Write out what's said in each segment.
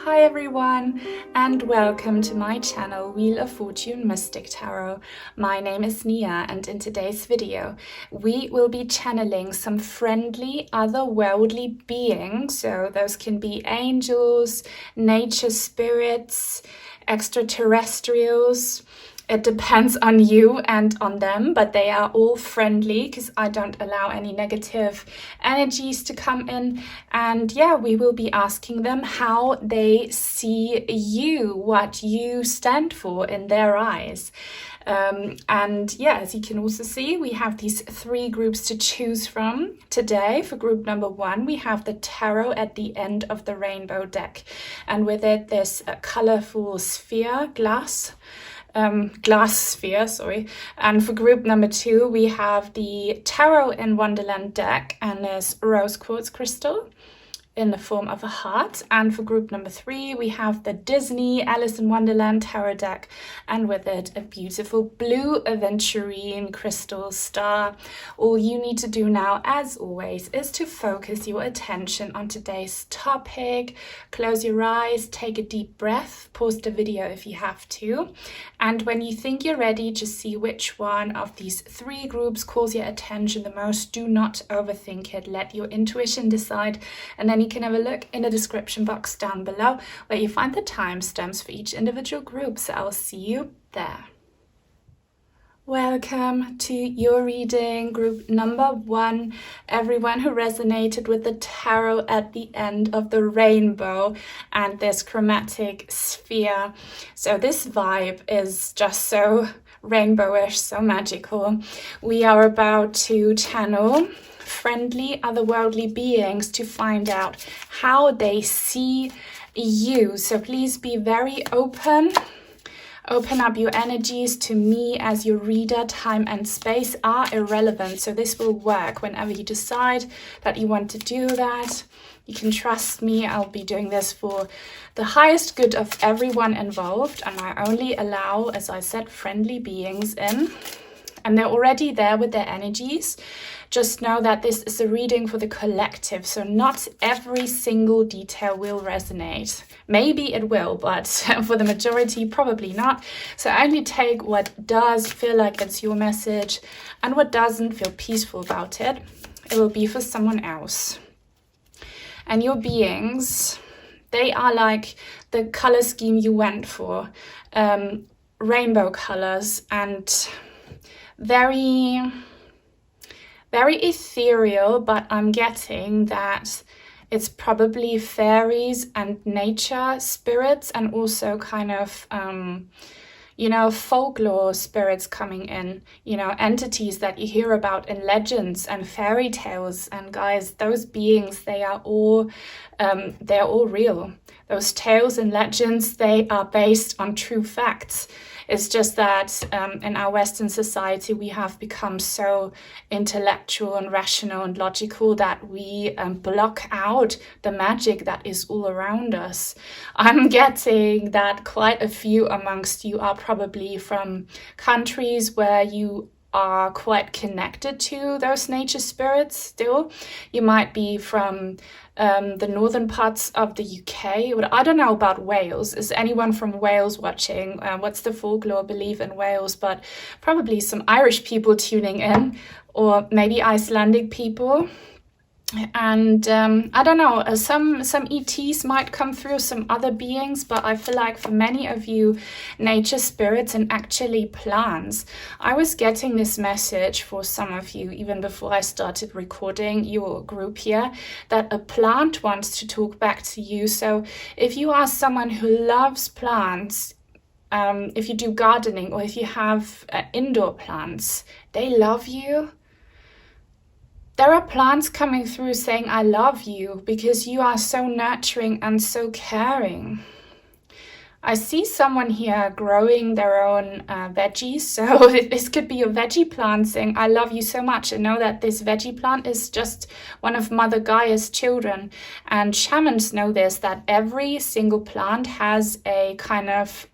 Hi everyone, and welcome to my channel Wheel of Fortune Mystic Tarot. My name is Nia, and in today's video we will be channeling some friendly otherworldly beings. So those can be angels, nature spirits, extraterrestrials. It depends on you and on them, but they are all friendly because I don't allow any negative energies to come in. And yeah, we will be asking them how they see you, what you stand for in their eyes. And yeah, as you can also see, we have these three groups to choose from today. For group number one, we have the tarot at the end of the rainbow deck. And with it, there's a colorful sphere, glass sphere, sorry. And for group number two, we have the Tarot in Wonderland deck, and there's rose quartz crystal in the form of a heart. And for group number three, we have the Disney Alice in Wonderland tarot deck, and with it a beautiful blue Aventurine crystal star. All you need to do now, as always, is to focus your attention on today's topic. Close your eyes, take a deep breath, pause the video if you have to, and when you think you're ready to see which one of these three groups calls your attention the most, do not overthink it. Let your intuition decide, and then you can have a look in the description box down below where you find the timestamps for each individual group. So I'll see you there. Welcome to your reading, group number one, everyone who resonated with the tarot at the end of the rainbow and this chromatic sphere. So this vibe is just so rainbowish, so magical. We are about to channel friendly otherworldly beings to find out how they see you. So please be very open up your energies to me as your reader. Time and space are irrelevant, so this will work whenever you decide that you want to do that. You can trust me, I'll be doing this for the highest good of everyone involved, and I only allow, as I said, friendly beings in, and they're already there with their energies. Just know that this is a reading for the collective, so not every single detail will resonate. Maybe it will, but for the majority, probably not. So only take what does feel like it's your message, and what doesn't, feel peaceful about it. It will be for someone else. And your beings, they are like the color scheme you went for. Rainbow colors and very ethereal, but I'm getting that it's probably fairies and nature spirits, and also kind of folklore spirits coming in, entities that you hear about in legends and fairy tales. And guys, those beings, they're all real. Those tales and legends, they are based on true facts. It's just that in our Western society, we have become so intellectual and rational and logical that we block out the magic that is all around us. I'm getting that quite a few amongst you are probably from countries where you are quite connected to those nature spirits still. You might be from the northern parts of the UK. I don't know about Wales. Is anyone from Wales watching? What's the folklore belief in Wales? But probably some Irish people tuning in, or maybe Icelandic people. And I don't know, some ETs might come through, some other beings, but I feel like for many of you, nature spirits and actually plants. I was getting this message for some of you even before I started recording your group here, that a plant wants to talk back to you. So if you are someone who loves plants, if you do gardening, or if you have indoor plants, they love you. There are plants coming through saying, I love you, because you are so nurturing and so caring. I see someone here growing their own veggies. So this could be a veggie plant saying, I love you so much. And know that this veggie plant is just one of Mother Gaia's children. And shamans know this, that every single plant has a kind of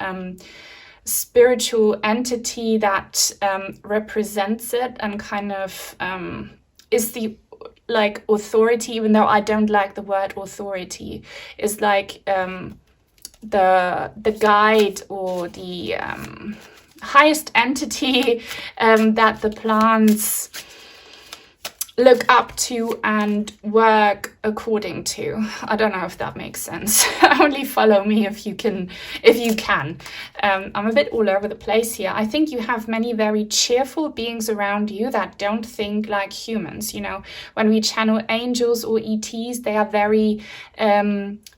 spiritual entity that represents it, and kind of is the authority, even though I don't like the word authority, is like the guide or the highest entity that the plants look up to and work according to. I don't know if that makes sense. Only follow me if you can. I'm a bit all over the place here. I think you have many very cheerful beings around you that don't think like humans. You know, when we channel angels or ETs, they are very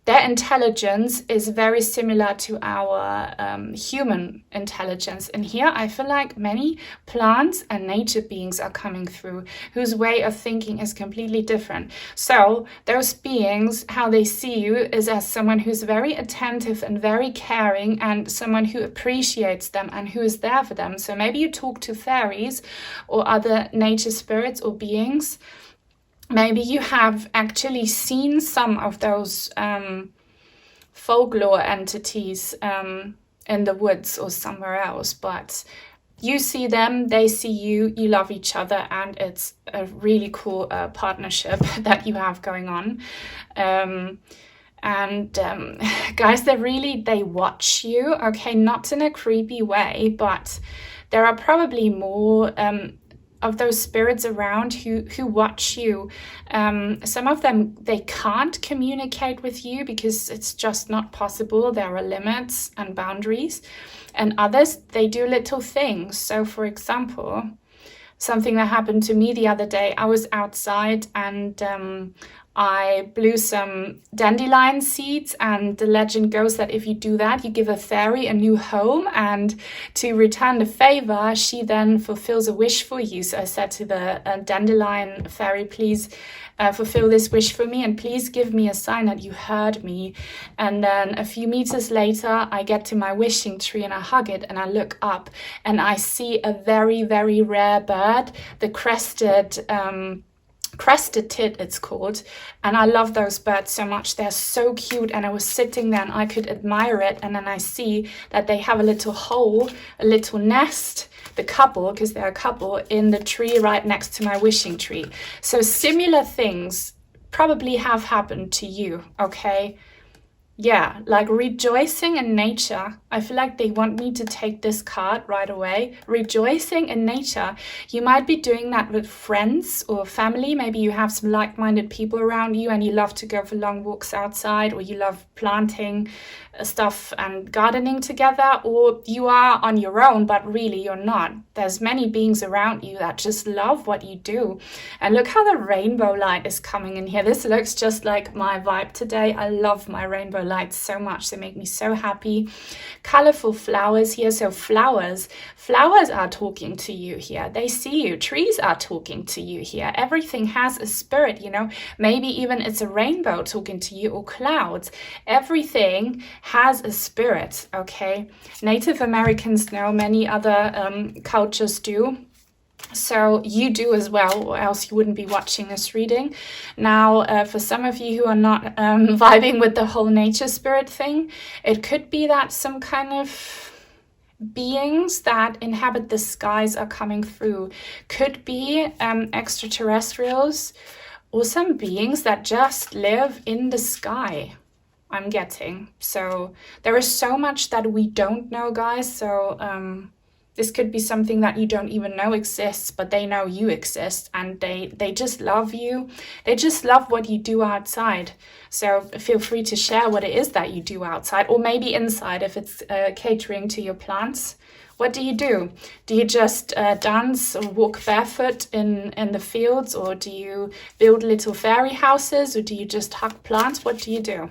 their intelligence is very similar to our human intelligence. And here I feel like many plants and nature beings are coming through whose way of thinking is completely different. So those beings, how they see you is as someone who's very attentive and very caring, and someone who appreciates them and who is there for them. So maybe you talk to fairies or other nature spirits or beings. Maybe you have actually seen some of those folklore entities in the woods or somewhere else, but you see them, they see you, you love each other, and it's a really cool partnership that you have going on. Guys, they watch you, okay, not in a creepy way, but there are probably more of those spirits around who watch you. Some of them, they can't communicate with you because it's just not possible. There are limits and boundaries. And others, they do little things. So for example, something that happened to me the other day, I was outside and I blew some dandelion seeds, and the legend goes that if you do that, you give a fairy a new home, and to return the favor, she then fulfills a wish for you. So I said to the dandelion fairy, please fulfill this wish for me, and please give me a sign that you heard me. And then a few meters later, I get to my wishing tree and I hug it and I look up and I see a very, very rare bird, the crested tit it's called, and I love those birds so much. They're so cute, and I was sitting there and I could admire it, and then I see that they have a little hole, a little nest, the couple, because they're a couple, in the tree right next to my wishing tree. So similar things probably have happened to you, okay? Yeah, like rejoicing in nature. I feel like they want me to take this card right away. Rejoicing in nature. You might be doing that with friends or family. Maybe you have some like-minded people around you and you love to go for long walks outside, or you love planting stuff and gardening together, or you are on your own, but really you're not. There's many beings around you that just love what you do. And look how the rainbow light is coming in here. This looks just like my vibe today. I love my rainbow lights so much. They make me so happy. Colorful flowers here. So flowers are talking to you here. They see you. Trees are talking to you here. Everything has a spirit, you know. Maybe even it's a rainbow talking to you, or clouds. Everything has a spirit, okay? Native Americans know, many other cultures do. So you do as well, or else you wouldn't be watching this reading. Now, for some of you who are not vibing with the whole nature spirit thing, it could be that some kind of beings that inhabit the skies are coming through. Could be extraterrestrials, or some beings that just live in the sky, I'm getting. So there is so much that we don't know, guys. So this could be something that you don't even know exists, but they know you exist, and they just love you. They just love what you do outside. So feel free to share what it is that you do outside, or maybe inside if it's catering to your plants. What do you do? Do you just dance or walk barefoot in the fields, or do you build little fairy houses, or do you just hug plants? What do you do?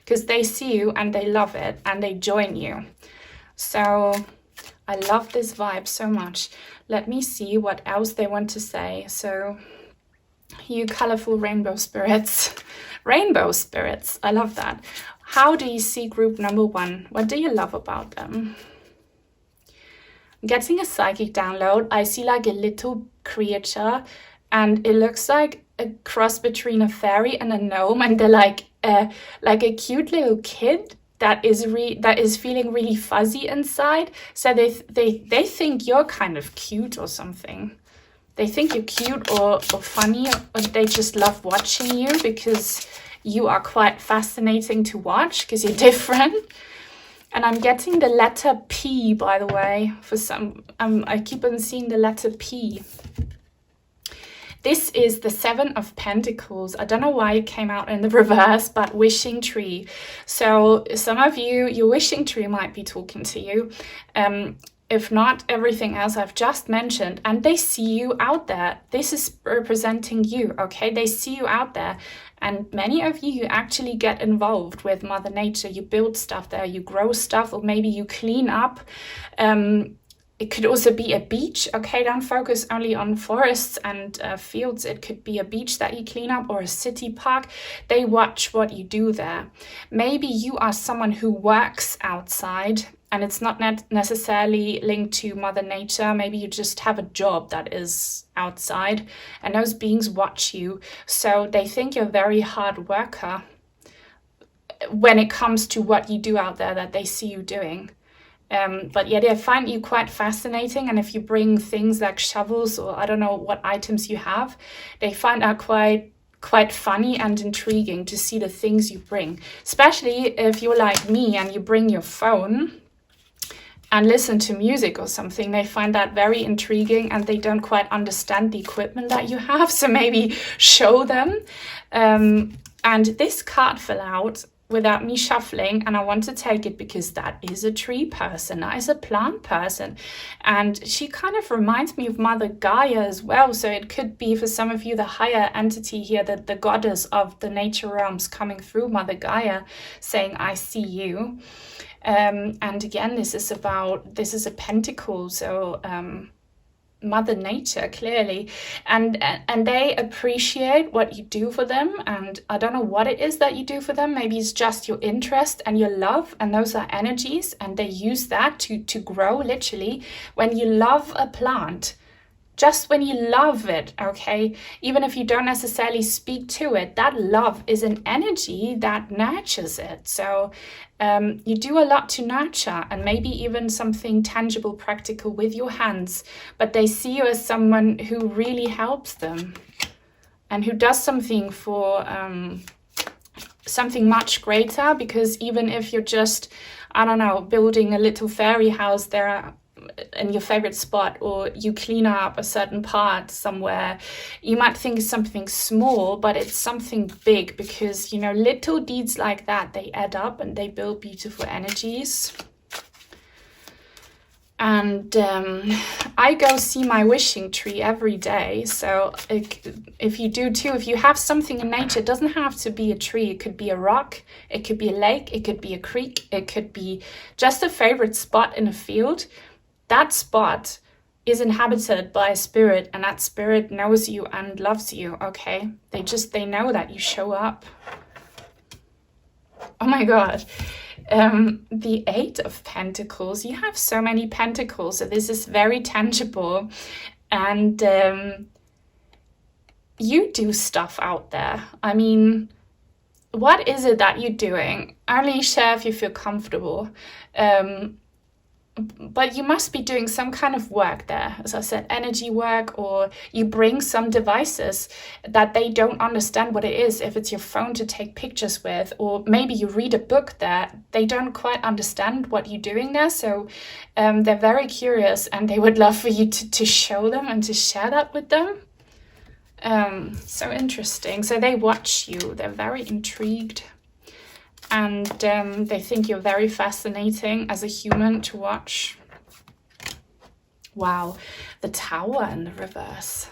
Because they see you and they love it and they join you. So I love this vibe so much. Let me see what else they want to say. So you colorful rainbow spirits. Rainbow spirits. I love that. How do you see group number 1? What do you love about them? Getting a psychic download. I see like a little creature, and it looks like a cross between a fairy and a gnome, and they're like a cute little kid that is feeling really fuzzy inside. So they think you're kind of cute or something. They think you're cute or funny, or they just love watching you because you are quite fascinating to watch because you're different. And I'm getting the letter P, by the way, for some, I keep on seeing the letter P. This is the Seven of Pentacles. I don't know why it came out in the reverse, but wishing tree. So some of you, your wishing tree might be talking to you. If not, everything else I've just mentioned, and they see you out there. This is representing you, okay? They see you out there, and many of you actually get involved with Mother Nature. You build stuff there, you grow stuff, or maybe you clean up. It could also be a beach, okay? Don't focus only on forests and fields. It could be a beach that you clean up or a city park. They watch what you do there. Maybe you are someone who works outside, and it's not necessarily linked to Mother Nature. Maybe you just have a job that is outside, and those beings watch you. So they think you're a very hard worker when it comes to what you do out there that they see you doing. But yeah, they find you quite fascinating, and if you bring things like shovels or I don't know what items you have, they find out quite funny and intriguing to see the things you bring. Especially if you're like me and you bring your phone and listen to music or something, they find that very intriguing, and they don't quite understand the equipment that you have, so maybe show them. And this card fell out without me shuffling, and I want to take it because that is a tree person, that is a plant person, and she kind of reminds me of Mother Gaia as well. So it could be for some of you the higher entity here, the goddess of the nature realms coming through Mother Gaia saying, I see you. And again, this is a pentacle, so Mother Nature, clearly, and they appreciate what you do for them. And I don't know what it is that you do for them. Maybe it's just your interest and your love, and those are energies, and they use that to grow. Literally, when you love a plant, just when you love it, okay, even if you don't necessarily speak to it, that love is an energy that nurtures it. So you do a lot to nurture, and maybe even something tangible, practical with your hands, but they see you as someone who really helps them and who does something for something much greater. Because even if you're just, I don't know, building a little fairy house there in your favorite spot, or you clean up a certain part somewhere, you might think it's something small, but it's something big, because you know, little deeds like that, they add up and they build beautiful energies. And I go see my wishing tree every day. So if you do too, if you have something in nature, it doesn't have to be a tree. It could be a rock, it could be a lake, it could be a creek, it could be just a favorite spot in a field. That spot is inhabited by a spirit, and that spirit knows you and loves you, okay? They know that you show up. Oh my God. The Eight of Pentacles. You have so many pentacles, so this is very tangible. And you do stuff out there. I mean, what is it that you're doing? Only share if you feel comfortable. But you must be doing some kind of work there, as I said, energy work, or you bring some devices that they don't understand what it is. If it's your phone to take pictures with, or maybe you read a book there, they don't quite understand what you're doing there. So they're very curious, and they would love for you to show them and to share that with them. So interesting. So they watch you. They're very intrigued. And they think you're very fascinating as a human to watch. Wow, the Tower in the reverse.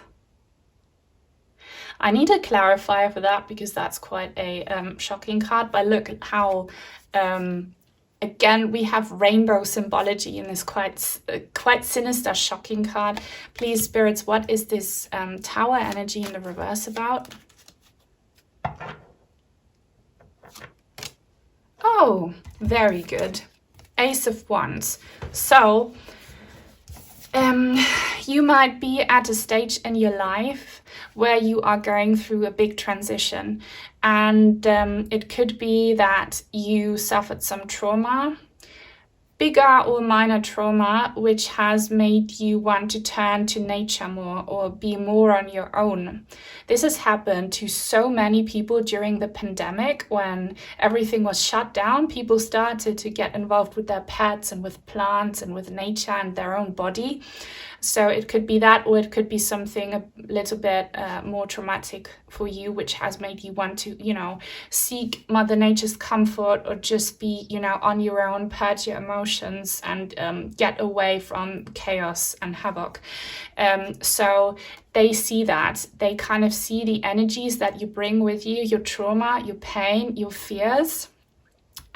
I need to clarify for that, because that's quite a shocking card. But look at how, again, we have rainbow symbology in this quite sinister, shocking card. Please, spirits, what is this Tower energy in the reverse about? Oh, very good. Ace of Wands. So, you might be at a stage in your life where you are going through a big transition. And it could be that you suffered some trauma. bigger or minor trauma which has made you want to turn to nature more or be more on your own. This has happened to so many people during the pandemic when everything was shut down. People started to get involved with their pets and with plants and with nature and their own body. So it could be that, or it could be something a little bit more traumatic for you, which has made you want to, seek Mother Nature's comfort or just be, on your own, purge your emotions and get away from chaos and havoc. So they see that. They kind of see the energies that you bring with you, your trauma, your pain, your fears.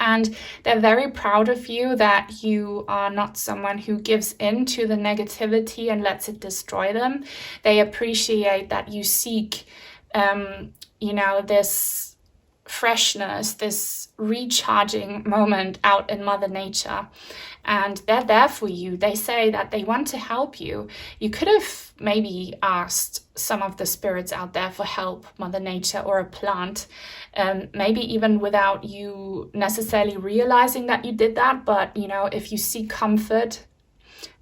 And they're very proud of you that you are not someone who gives in to the negativity and lets it destroy them. They appreciate that you seek, this freshness, this recharging moment out in Mother Nature. And they're there for you. They say that they want to help you. You could have maybe asked some of the spirits out there for help, Mother Nature or a plant, maybe even without you necessarily realizing that you did that. But, if you seek comfort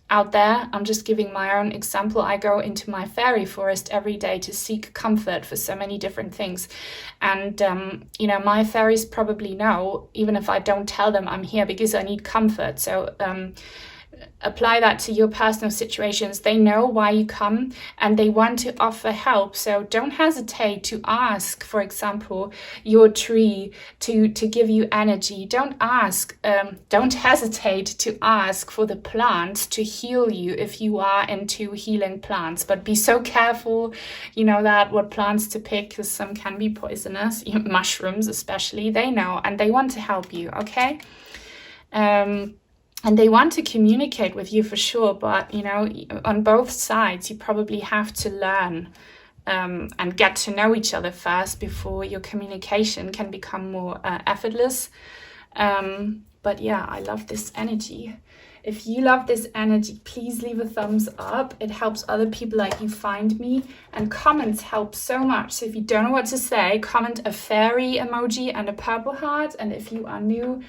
out there, I'm just giving my own example. I go into my fairy forest every day to seek comfort for so many different things. And, my fairies probably know, even if I don't tell them I'm here, because I need comfort. So apply that to your personal situations. They know why you come and they want to offer help. So don't hesitate to ask, for example, your tree to give you energy. Don't hesitate to ask for the plants to heal you if you are into healing plants. But be so careful, that what plants to pick, because some can be poisonous, mushrooms especially. They know and they want to help you, okay? And they want to communicate with you for sure, but, on both sides, you probably have to learn and get to know each other first before your communication can become more effortless. But yeah, I love this energy. If you love this energy, please leave a thumbs up. It helps other people like you find me. And comments help so much. So if you don't know what to say, comment a fairy emoji and a purple heart. And if you are new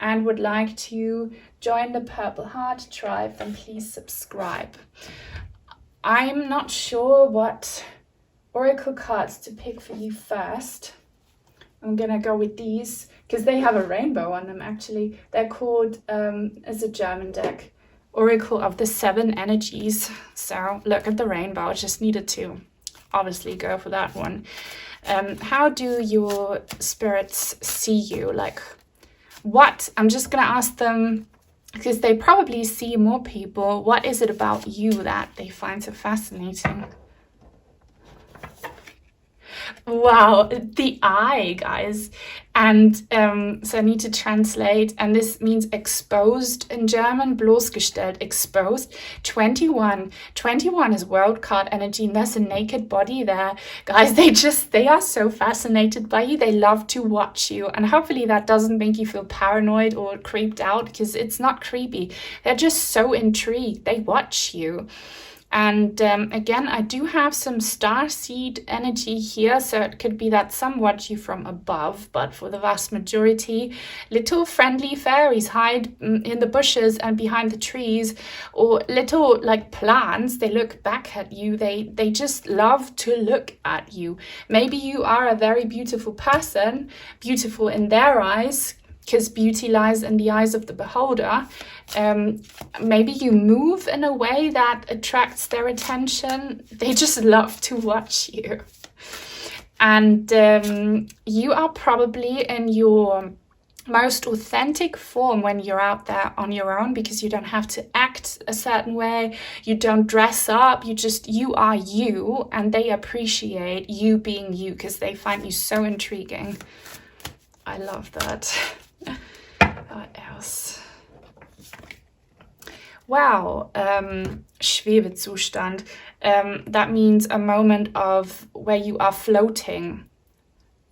and would like to join the Purple Heart tribe, then please subscribe. I'm not sure what oracle cards to pick for you first. I'm gonna go with these because they have a rainbow on them actually. They're called, as a German deck, Oracle of the Seven Energies. So look at the rainbow, I just needed to obviously go for that one. How do your spirits see you? What? I'm just gonna ask them, because they probably see more people. What is it about you that they find so fascinating? Wow, the eye, guys. And so I need to translate, and this means exposed in German, bloßgestellt, exposed. 21 is world card energy, and there's a naked body there. Guys, they are so fascinated by you. They love to watch you, and hopefully that doesn't make you feel paranoid or creeped out, because it's not creepy. They're just so intrigued. They watch you. And again, I do have some starseed energy here, so it could be that some watch you from above, but for the vast majority, little friendly fairies hide in the bushes and behind the trees, or little plants. They look back at you. They just love to look at you. Maybe you are a very beautiful person, beautiful in their eyes, because beauty lies in the eyes of the beholder. Maybe you move in a way that attracts their attention. They just love to watch you. And you are probably in your most authentic form when you're out there on your own, because you don't have to act a certain way. You don't dress up. You are you, and they appreciate you being you because they find you so intriguing. I love that. What else? Wow, Schwebezustand. That means a moment of where you are floating.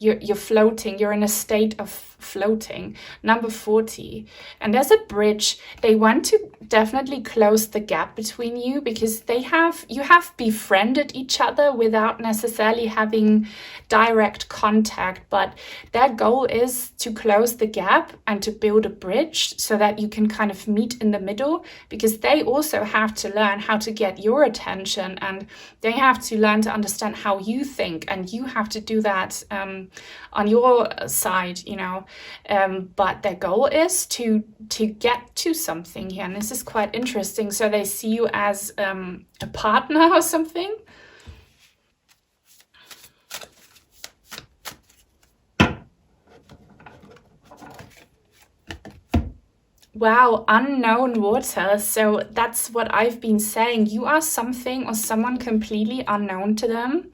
you're floating, you're in a state of floating. Number 40, and there's a bridge. They want to definitely close the gap between you, because you have befriended each other without necessarily having direct contact, but their goal is to close the gap and to build a bridge so that you can kind of meet in the middle, because they also have to learn how to get your attention, and they have to learn to understand how you think, and you have to do that on your side, you know. But their goal is to get to something here, and this is quite interesting. So they see you as a partner or something. Wow, unknown water. So that's what I've been saying. You are something or someone completely unknown to them.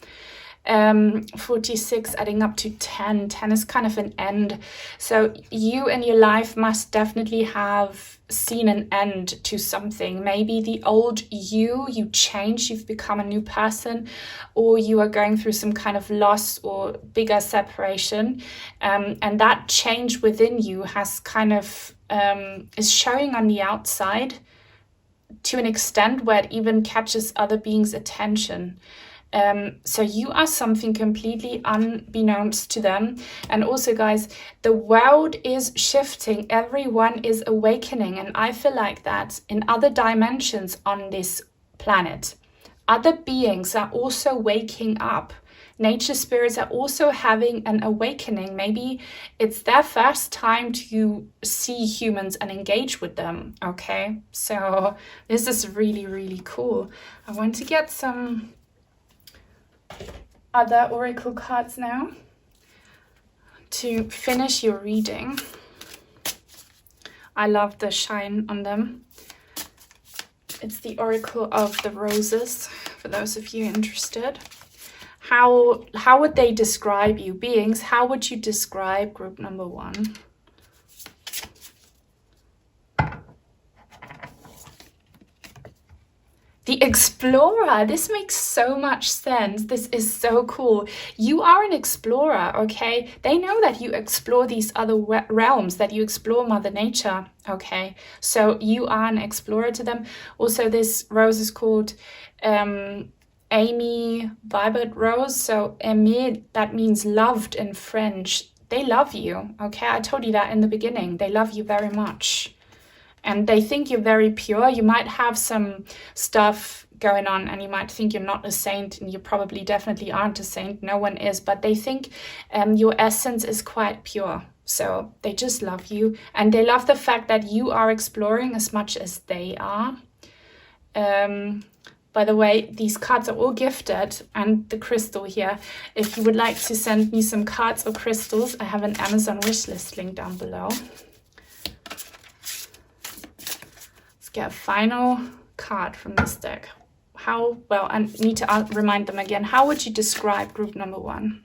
46 adding up to 10. 10 is kind of an end. So you in your life must definitely have seen an end to something. Maybe the old you changed, you've become a new person, or you are going through some kind of loss or bigger separation. And that change within you has kind of is showing on the outside to an extent where it even catches other beings' attention. So you are something completely unbeknownst to them. And also, guys, the world is shifting. Everyone is awakening. And I feel like that in other dimensions on this planet, other beings are also waking up. Nature spirits are also having an awakening. Maybe it's their first time to see humans and engage with them. Okay, so this is really, really cool. I want to get some other oracle cards now to finish your reading. I love the shine on them. It's the Oracle of the Roses, for those of you interested. How would they describe you? Beings, how would you describe group number 1? The Explorer. This makes so much sense. This is so cool. You are an explorer, okay? They know that you explore these other realms, that you explore Mother Nature, okay? So you are an explorer to them. Also, this rose is called Amy Vibert Rose. So Aimé, that means loved in French. They love you, okay? I told you that in the beginning. They love you very much. And they think you're very pure. You might have some stuff going on and you might think you're not a saint, and you probably definitely aren't a saint. No one is, but they think your essence is quite pure. So they just love you, and they love the fact that you are exploring as much as they are. By the way, these cards are all gifted, and the crystal here. If you would like to send me some cards or crystals, I have an Amazon wishlist link down below. Get a final card from this deck. I need to remind them again. How would you describe group number 1?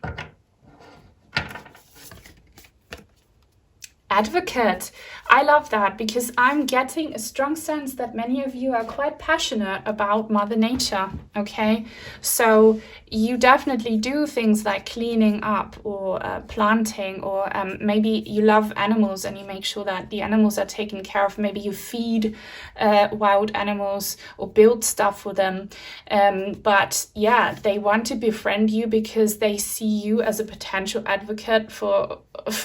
Advocate. I love that, because I'm getting a strong sense that many of you are quite passionate about Mother Nature, okay? So you definitely do things like cleaning up or planting, or maybe you love animals and you make sure that the animals are taken care of. Maybe you feed wild animals or build stuff for them. But yeah, they want to befriend you because they see you as a potential advocate for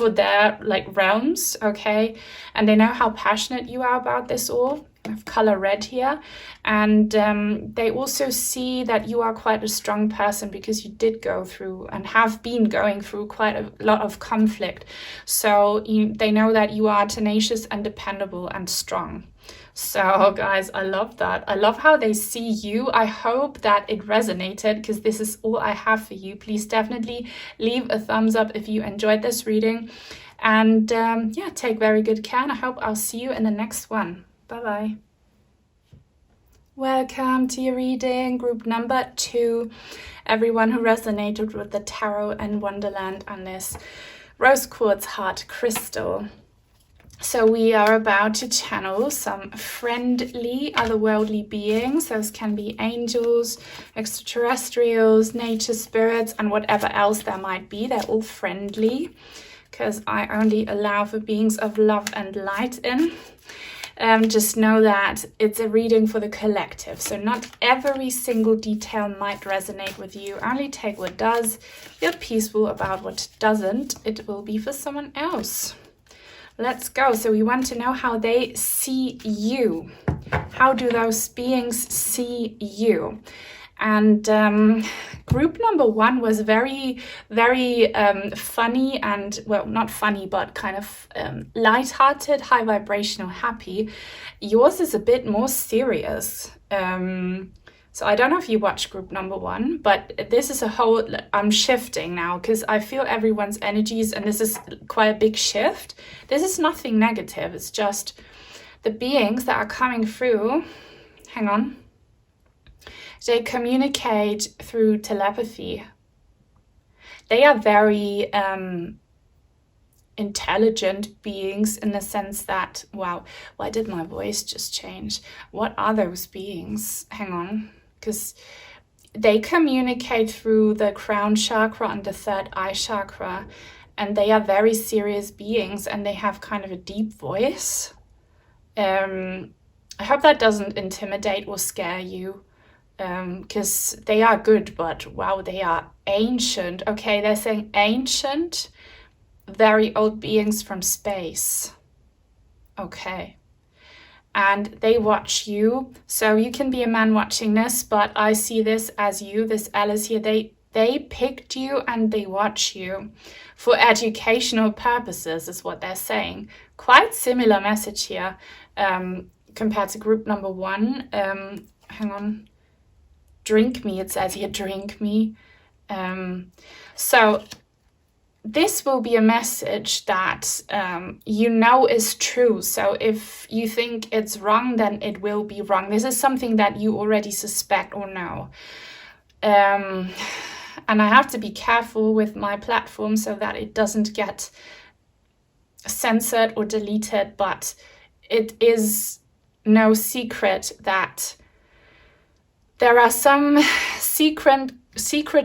their realms, okay? And they know how passionate you are about this all. I have color red here. And they also see that you are quite a strong person, because you did go through and have been going through quite a lot of conflict. So they know that you are tenacious and dependable and strong. So guys, I love that. I love how they see you. I hope that it resonated, because this is all I have for you. Please definitely leave a thumbs up if you enjoyed this reading. And yeah, take very good care, and I hope I'll see you in the next one. Bye-bye. Welcome to your reading, group number 2. Everyone who resonated with the tarot and Wonderland on this rose quartz heart crystal. So we are about to channel some friendly otherworldly beings. Those can be angels, extraterrestrials, nature spirits, and whatever else there might be. They're all friendly because I only allow for beings of love and light in. Just know that it's a reading for the collective. So not every single detail might resonate with you. Only take what does. Feel peaceful about what doesn't. It will be for someone else. Let's go. So we want to know how they see you. How do those beings see you? And group number 1 was very, very funny and, well, not funny, but kind of lighthearted, high vibrational, happy. Yours is a bit more serious. So I don't know if you watched group number 1, but this is a whole, I'm shifting now because I feel everyone's energies, and this is quite a big shift. This is nothing negative. It's just the beings that are coming through. Hang on. They communicate through telepathy. They are very intelligent beings in the sense that, wow, why did my voice just change? What are those beings? Hang on. Because they communicate through the crown chakra and the third eye chakra, and they are very serious beings, and they have kind of a deep voice. I hope that doesn't intimidate or scare you, because they are good, but wow, they are ancient. Okay, they're saying ancient, very old beings from space. Okay. And they watch you. So you can be a man watching this, but I see this as you, this Alice here. They picked you and they watch you for educational purposes is what they're saying. Quite similar message here compared to group number 1. Hang on. Drink me, it says here, drink me. So this will be a message that you know is true. So if you think it's wrong, then it will be wrong. This is something that you already suspect or know. And I have to be careful with my platform so that it doesn't get censored or deleted. But it is no secret that there are some secret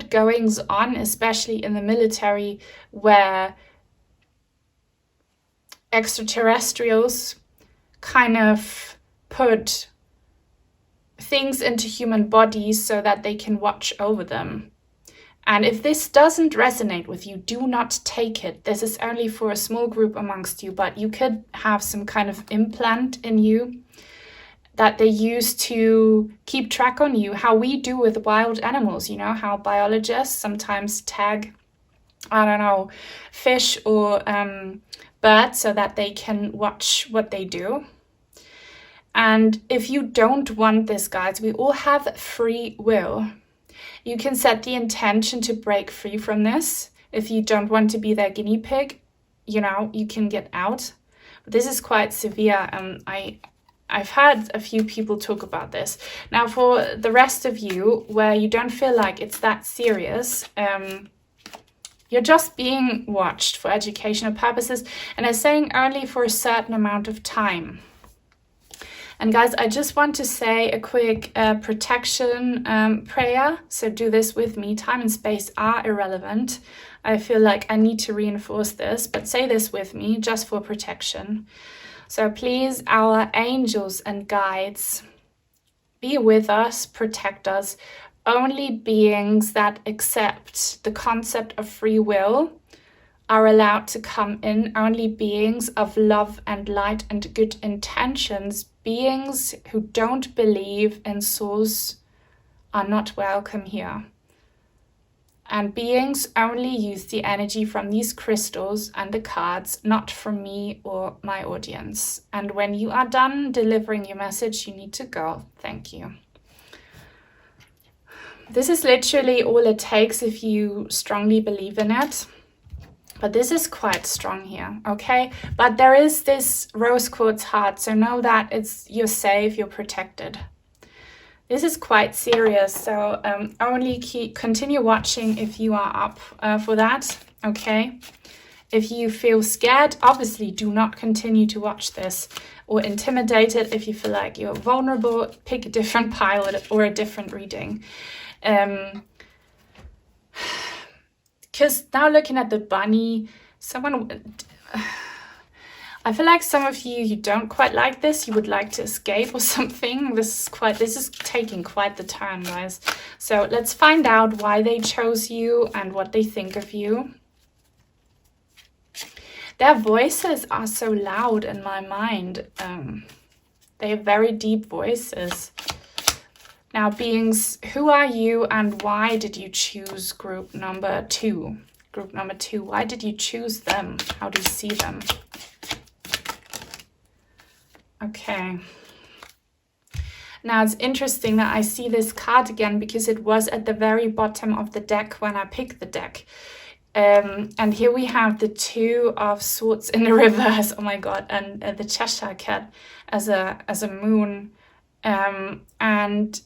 goings on, especially in the military, where extraterrestrials kind of put things into human bodies so that they can watch over them. And if this doesn't resonate with you, do not take it. This is only for a small group amongst you, but you could have some kind of implant in you that they use to keep track on you, how we do with wild animals, you know, how biologists sometimes tag, I don't know, fish or birds so that they can watch what they do. And if you don't want this, guys, we all have free will. You can set the intention to break free from this. If you don't want to be their guinea pig, you know, you can get out. But this is quite severe. I've had a few people talk about this. Now, for the rest of you, where you don't feel like it's that serious, you're just being watched for educational purposes, and I'm saying only for a certain amount of time. And guys, I just want to say a quick protection prayer. So do this with me. Time and space are irrelevant. I feel like I need to reinforce this, but say this with me just for protection. So please, our angels and guides, be with us, protect us. Only beings that accept the concept of free will are allowed to come in. Only beings of love and light and good intentions. Beings who don't believe in souls are not welcome here. And beings only use the energy from these crystals and the cards, not from me or my audience. And when you are done delivering your message, you need to go. Thank you. This is literally all it takes if you strongly believe in it. But this is quite strong here, okay? But there is this rose quartz heart, so know that you're safe, you're protected. This is quite serious, so only continue watching if you are up for that, okay? If you feel scared, obviously do not continue to watch this, or intimidated. If you feel like you're vulnerable, pick a different pile or a different reading. Because now looking at the bunny, I feel like some of you don't quite like this. You would like to escape or something. This is taking quite the turn, guys. So let's find out why they chose you and what they think of you. Their voices are so loud in my mind. They have very deep voices. Now, beings, who are you and why did you choose group number 2? Group number 2, why did you choose them? How do you see them? Okay. Now, it's interesting that I see this card again because it was at the very bottom of the deck when I picked the deck. And here we have the 2 of Swords in the reverse. Oh my god, and the Cheshire Cat as a moon. And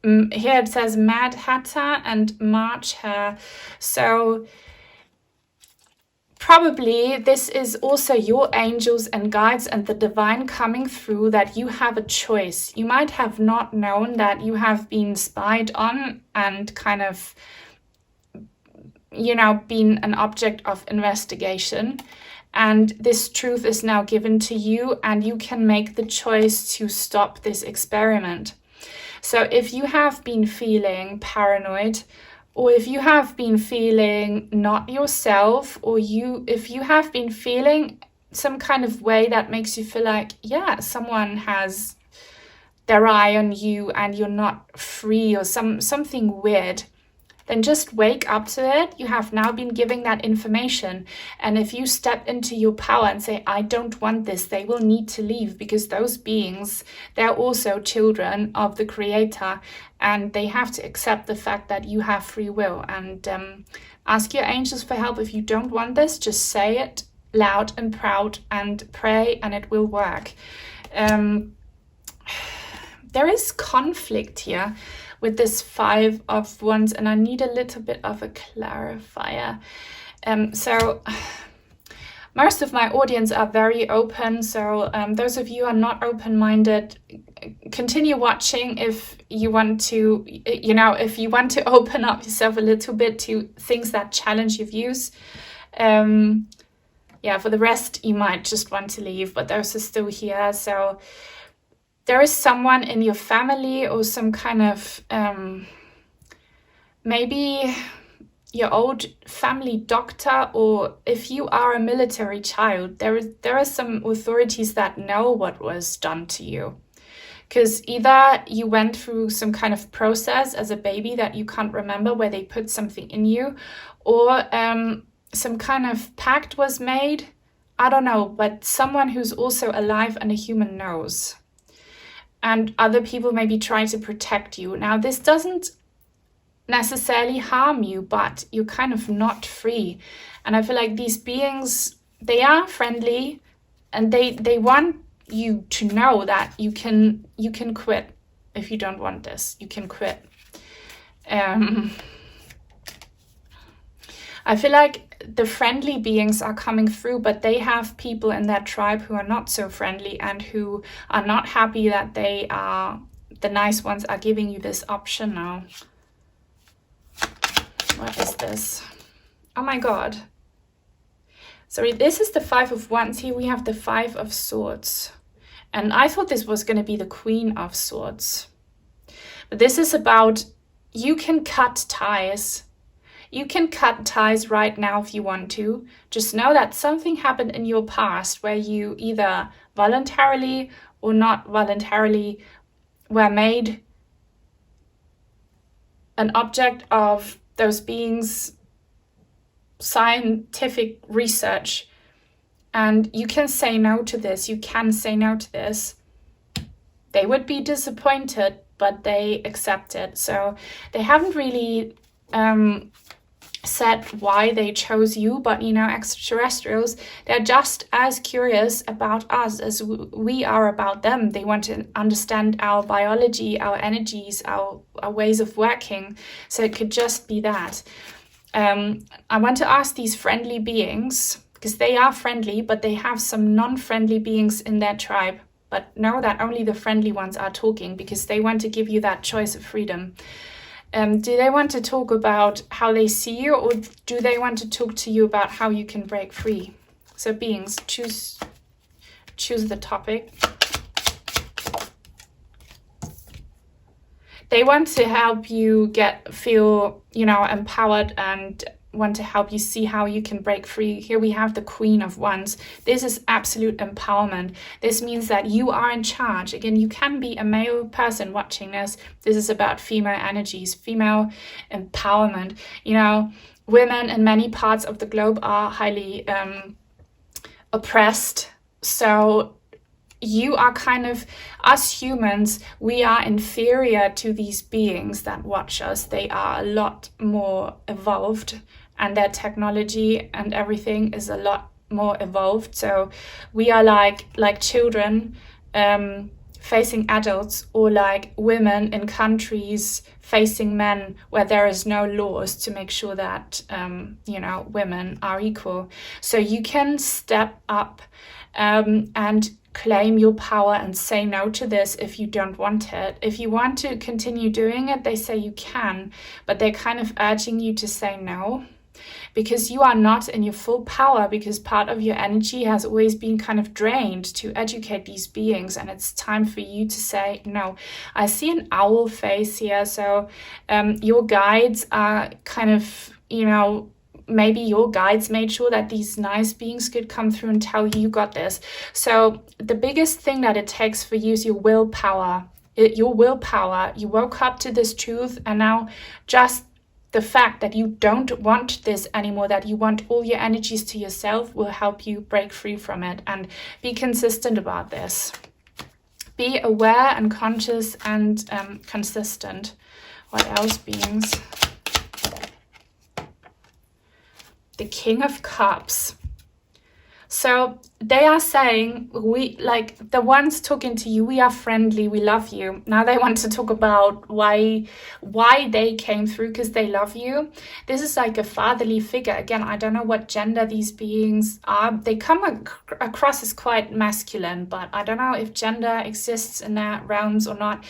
here it says Mad Hatter and March Hare. So probably this is also your angels and guides and the divine coming through, that you have a choice. You might have not known that you have been spied on and kind of, you know, been an object of investigation. And this truth is now given to you, and you can make the choice to stop this experiment. So if you have been feeling paranoid, or if you have been feeling not yourself, or if you have been feeling some kind of way that makes you feel like, yeah, someone has their eye on you and you're not free, or something weird, then just wake up to it. You have now been giving that information. And if you step into your power and say, I don't want this, they will need to leave, because those beings, they're also children of the Creator, and they have to accept the fact that you have free will. And ask your angels for help. If you don't want this, just say it loud and proud and pray, and it will work. There is conflict here with this 5 of Wands, and I need a little bit of a clarifier. So most of my audience are very open, so those of you who are not open-minded, continue watching if you want to, you know, if you want to open up yourself a little bit to things that challenge your views. Yeah, for the rest, you might just want to leave, but those are still here. So there is someone in your family, or some kind of, maybe your old family doctor, or if you are a military child, there are some authorities that know what was done to you. Because either you went through some kind of process as a baby that you can't remember, where they put something in you, or some kind of pact was made. I don't know, but someone who's also alive and a human knows. And other people maybe try to protect you. Now, this doesn't necessarily harm you, but you're kind of not free. And I feel like these beings, they are friendly, and they want you to know that you can quit if you don't want this. You can quit. I feel like the friendly beings are coming through, but they have people in their tribe who are not so friendly and who are not happy that the nice ones are giving you this option now. What is this? Oh my god. Sorry, this is the 5 of Wands. Here we have the 5 of Swords. And I thought this was going to be the Queen of Swords. But this is about, you can cut ties. You can cut ties right now if you want to. Just know that something happened in your past where you either voluntarily or not voluntarily were made an object of those beings' scientific research. And you can say no to this. You can say no to this. They would be disappointed, but they accept it. So they haven't really said why they chose you, but you know, extraterrestrials, they're just as curious about us as we are about them. They want to understand our biology, our energies, our ways of working. So it could just be that. I want to ask these friendly beings, because they are friendly, but they have some non-friendly beings in their tribe. But know that only the friendly ones are talking, because they want to give you that choice of freedom. Do they want to talk about how they see you, or do they want to talk to you about how you can break free? So beings, choose the topic. They want to help you feel, empowered, and want to help you see how you can break free. Here we have the Queen of Wands. This is absolute empowerment. This means that you are in charge. Again, you can be a male person watching this. This is about female energies, female empowerment. Women in many parts of the globe are highly oppressed. So you are us humans, we are inferior to these beings that watch us. They are a lot more evolved, and their technology and everything is a lot more evolved. So we are like children facing adults, or like women in countries facing men where there is no laws to make sure that women are equal. So you can step up and claim your power and say no to this if you don't want it. If you want to continue doing it, they say you can, but they're kind of urging you to say no, because you are not in your full power, because part of your energy has always been kind of drained to educate these beings, and it's time for you to say no. I see an owl face here, so your guides are kind of, maybe your guides made sure that these nice beings could come through and tell you got this. So the biggest thing that it takes for you is your willpower. You woke up to this truth, and now just the fact that you don't want this anymore, that you want all your energies to yourself, will help you break free from it. And be consistent about this. Be aware and conscious and consistent. What else, beings? The King of Cups. So they are saying, we, like the ones talking to you, we are friendly, we love you. Now they want to talk about why they came through, because they love you. This is like a fatherly figure. Again, I don't know what gender these beings are. They come across as quite masculine, but I don't know if gender exists in their realms or not.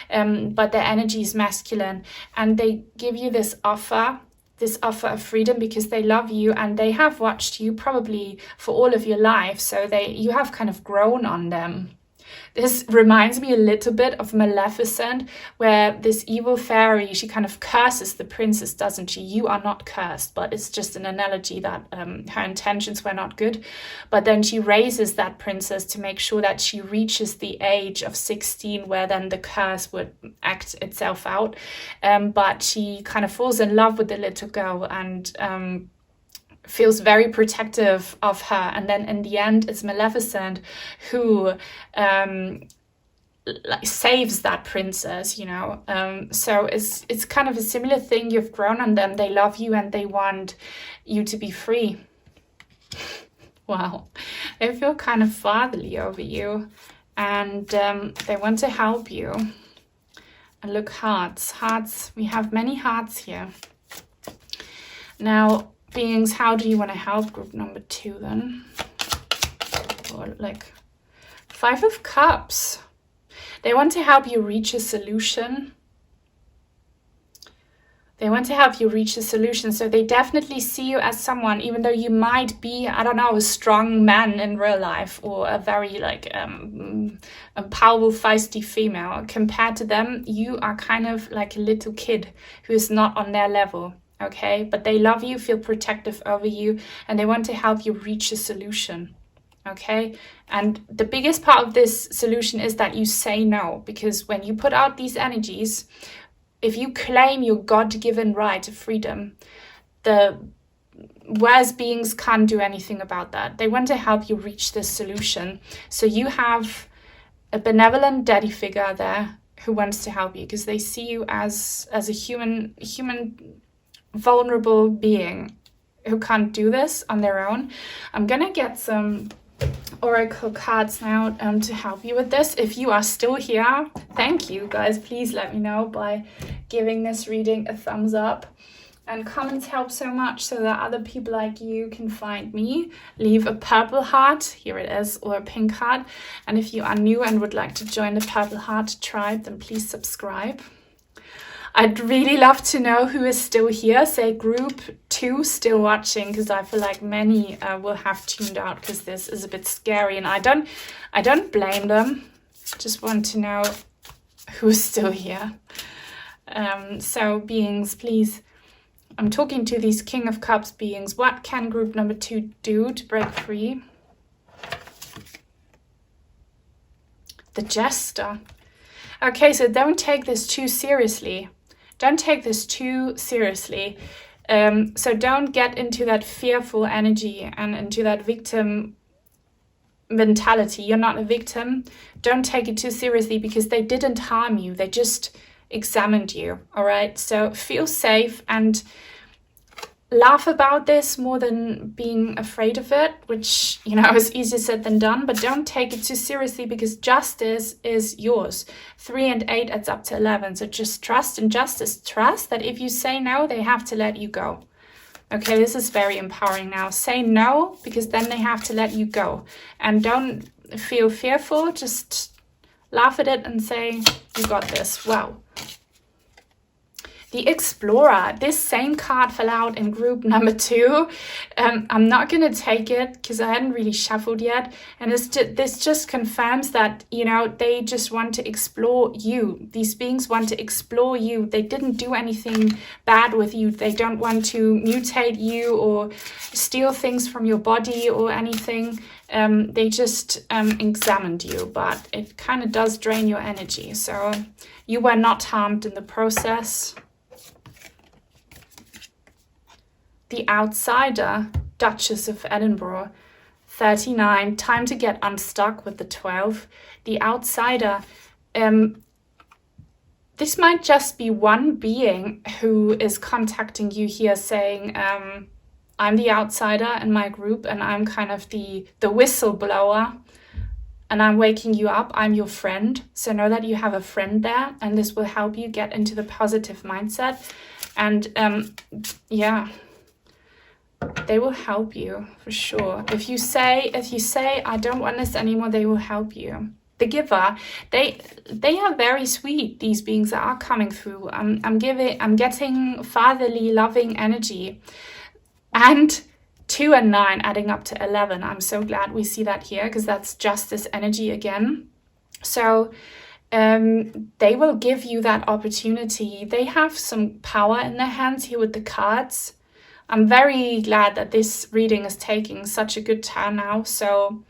But their energy is masculine, and they give you this offer of freedom because they love you, and they have watched you probably for all of your life, so you have kind of grown on them. This reminds me a little bit of Maleficent, where this evil fairy, she kind of curses the princess, doesn't she? You are not cursed, but it's just an analogy that her intentions were not good. But then she raises that princess to make sure that she reaches the age of 16, where then the curse would act itself out. But she kind of falls in love with the little girl, and feels very protective of her, and then in the end it's Maleficent who saves that princess, so it's kind of a similar thing. You've grown on them, they love you, and they want you to be free. Wow, they feel kind of fatherly over you, and they want to help you. And look, hearts, we have many hearts here. Now, beings, how do you want to help group number 2 then? Or like 5 of Cups. They want to help you reach a solution. So they definitely see you as someone, even though you might be, I don't know, a strong man in real life, or a very a powerful, feisty female. Compared to them, you are kind of like a little kid who is not on their level. Okay, but they love you, feel protective over you, and they want to help you reach a solution. Okay, and the biggest part of this solution is that you say no, because when you put out these energies, if you claim your God-given right of freedom, the whereas beings can't do anything about that. They want to help you reach this solution. So you have a benevolent daddy figure there who wants to help you, because they see you as a human vulnerable being who can't do this on their own. I'm gonna get some oracle cards now to help you with this. If you are still here, thank you guys. Please let me know by giving this reading a thumbs up. And comments help so much so that other people like you can find me. Leave a purple heart, here it is, or a pink heart. And if you are new and would like to join the Purple Heart tribe, then please subscribe. I'd really love to know who is still here. Say group 2 still watching, because I feel like many will have tuned out because this is a bit scary, and I don't blame them. Just want to know who's still here. So beings, please. I'm talking to these King of Cups beings. What can group number 2 do to break free? The Jester. Okay, so don't take this too seriously. Don't take this too seriously. So don't get into that fearful energy and into that victim mentality. You're not a victim. Don't take it too seriously because they didn't harm you. They just examined you. All right. So feel safe and laugh about this more than being afraid of it, which, you know, is easier said than done. But don't take it too seriously because justice is yours. 3 and 8 adds up to 11. So just trust in justice. Trust that if you say no, they have to let you go. Okay, this is very empowering now. Say no, because then they have to let you go. And don't feel fearful. Just laugh at it and say, you got this. Wow. The Explorer. This same card fell out in group number 2. I'm not going to take it because I hadn't really shuffled yet. And this just confirms that, you know, they just want to explore you. These beings want to explore you. They didn't do anything bad with you. They don't want to mutate you or steal things from your body or anything. They just examined you, but it kind of does drain your energy. So you were not harmed in the process. The Outsider, Duchess of Edinburgh, 39, time to get unstuck with the 12. The Outsider, this might just be one being who is contacting you here saying, I'm the outsider in my group and I'm kind of the whistleblower and I'm waking you up. I'm your friend. So know that you have a friend there and this will help you get into the positive mindset. And yeah. They will help you for sure. If you say I don't want this anymore, they will help you. The Giver, they are very sweet. These beings that are coming through. I'm getting fatherly, loving energy, and 2 and 9 adding up to 11. I'm so glad we see that here because that's justice energy again. So they will give you that opportunity. They have some power in their hands here with the cards. I'm very glad that this reading is taking such a good turn now. So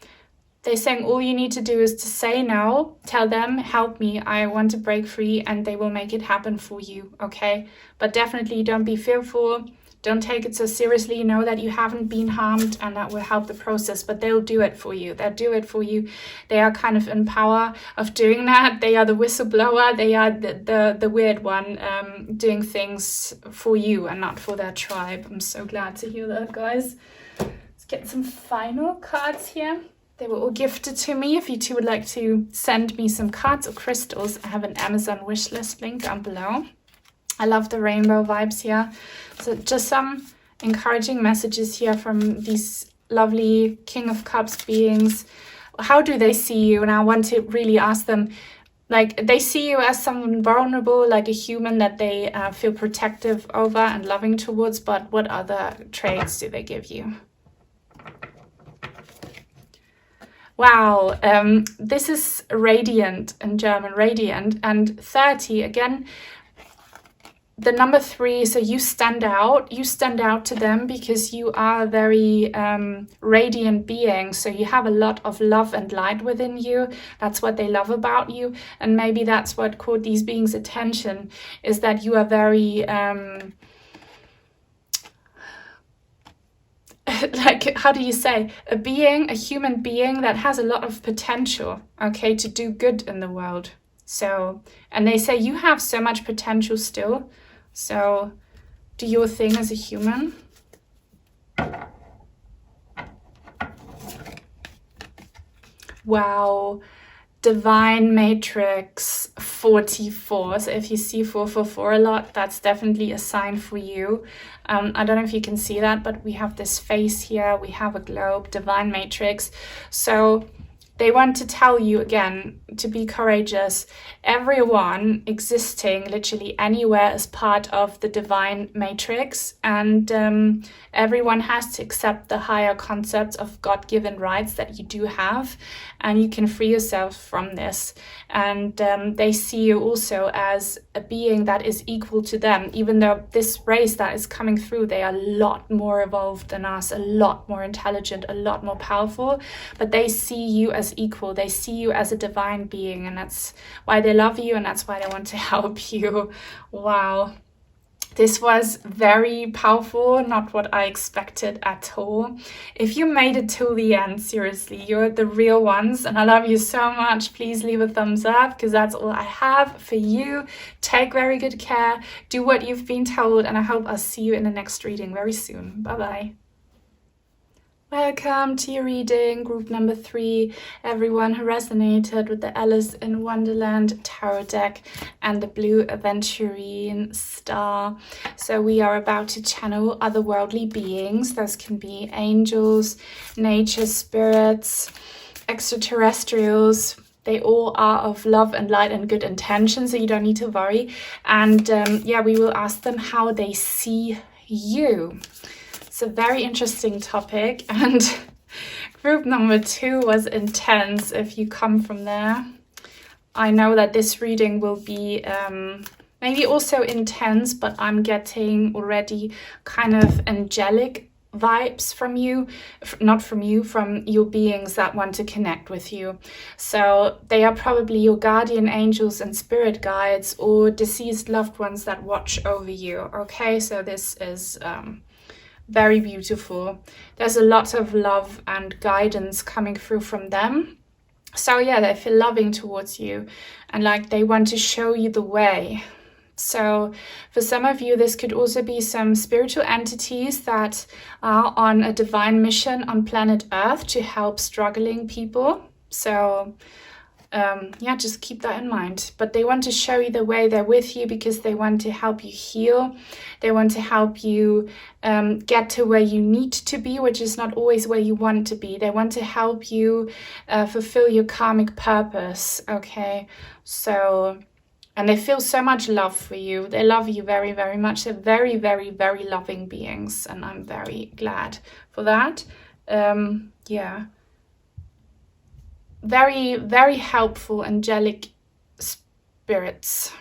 they're saying all you need to do is to say no, tell them, help me, I want to break free, and they will make it happen for you, okay? But definitely don't be fearful. Don't take it so seriously. Know that you haven't been harmed and that will help the process, but they'll do it for you. They'll do it for you. They are kind of in power of doing that. They are the whistleblower. They are the weird one doing things for you and not for their tribe. I'm so glad to hear that, guys. Let's get some final cards here. They were all gifted to me. If you two would like to send me some cards or crystals, I have an Amazon wishlist link down below. I love the rainbow vibes here. So just some encouraging messages here from these lovely King of Cups beings. How do they see you? And I want to really ask them, like, they see you as someone vulnerable, like a human that they feel protective over and loving towards, but what other traits do they give you? Wow, this is radiant in German, radiant, and 30, again, the number 3, so you stand out to them because you are a very radiant being, so you have a lot of love and light within you. That's what they love about you, and maybe that's what caught these beings' attention, is that you are very like, how do you say, a human being that has a lot of potential, okay, to do good in the world. So, and they say you have so much potential still. So do your thing as a human. Wow. Divine Matrix, 44. So if you see 444 a lot, that's definitely a sign for you. I don't know if you can see that, but we have this face here. We have a globe, divine matrix. So they want to tell you again to be courageous. Everyone existing literally anywhere is part of the divine matrix, and everyone has to accept the higher concepts of God-given rights that you do have, and you can free yourself from this. And they see you also as a being that is equal to them, even though this race that is coming through, they are a lot more evolved than us, a lot more intelligent, a lot more powerful, but they see you as equal. They see you as a divine being, and that's why they love you, and that's why they want to help you. Wow. This was very powerful, not what I expected at all. If you made it till the end, seriously, you're the real ones, and I love you so much. Please leave a thumbs up, because that's all I have for you. Take very good care, do what you've been told, and I hope I'll see you in the next reading very soon. Bye-bye. Welcome to your reading, group number 3, everyone who resonated with the Alice in Wonderland tarot deck and the blue Aventurine star. So we are about to channel otherworldly beings. Those can be angels, nature spirits, extraterrestrials. They all are of love and light and good intention, so you don't need to worry. And yeah, we will ask them how they see you. It's a very interesting topic, and group number 2 was intense. If you come from there, I know that this reading will be maybe also intense, but I'm getting already kind of angelic vibes from you, not from you, from your beings that want to connect with you. So they are probably your guardian angels and spirit guides, or deceased loved ones that watch over you. Okay, so this is very beautiful. There's a lot of love and guidance coming through from them. So yeah, they feel loving towards you, and like they want to show you the way. So for some of you, this could also be some spiritual entities that are on a divine mission on planet Earth to help struggling people. So yeah, just keep that in mind. But they want to show you the way. They're with you because they want to help you heal. They want to help you get to where you need to be, which is not always where you want to be. They want to help you fulfill your karmic purpose. Okay, so, and they feel so much love for you. They love you very, very much. They're very, very, very loving beings, and I'm very glad for that. Yeah. Very, very helpful, angelic spirits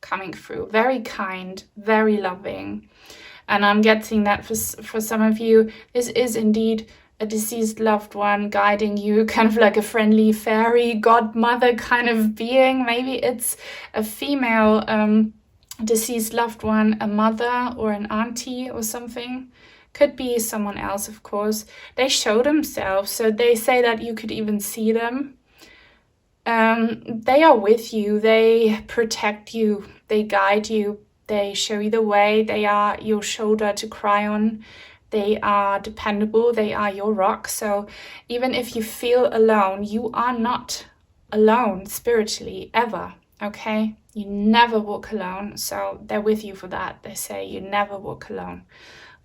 coming through. Very kind, very loving. And I'm getting that for some of you, this is indeed a deceased loved one guiding you, kind of like a friendly fairy godmother kind of being. Maybe it's a female deceased loved one, a mother or an auntie or something. Could be someone else, of course. They show themselves, so they say that you could even see them. They are with you, they protect you, they guide you, they show you the way, they are your shoulder to cry on, they are dependable, they are your rock. So even if you feel alone, you are not alone spiritually, ever, okay? You never walk alone, so they're with you for that. They say you never walk alone.